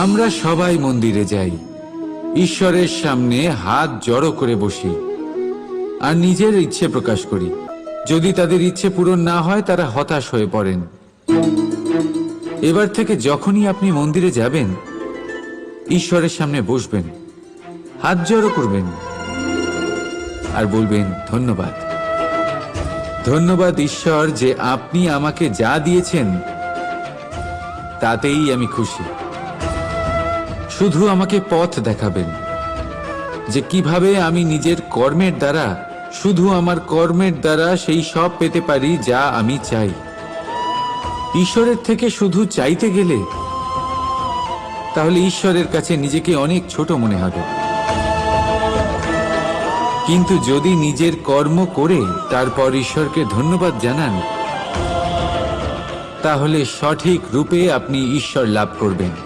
আমরা সবাই মন্দিরে যাই, ঈশ্বরের সামনে হাত জড়ো করে বসি আর নিজের ইচ্ছে প্রকাশ করি। যদি তাদের ইচ্ছে পূরণ না হয় তারা হতাশ হয়ে পড়েন। এবার থেকে যখনই আপনি মন্দিরে যাবেন, ঈশ্বরের সামনে বসবেন, হাত জড়ো করবেন আর বলবেন, ধন্যবাদ, ধন্যবাদ ঈশ্বর যে আপনি আমাকে যা দিয়েছেন তাতেই আমি খুশি। শুধু আমাকে পথ দেখাবেন যে কিভাবে আমি নিজের কর্মের দ্বারা, শুধু আমার কর্মের দ্বারা সেই সব পেতে পারি যা আমি চাই। ঈশ্বরের থেকে শুধু চাইতে গেলে তাহলে ঈশ্বরের কাছে নিজেকে অনেক ছোট মনে হবে। কিন্তু যদি নিজের কর্ম করে তারপর ঈশ্বরকে ধন্যবাদ জানান, তাহলে সঠিক রূপে আপনি ঈশ্বর লাভ করবেন।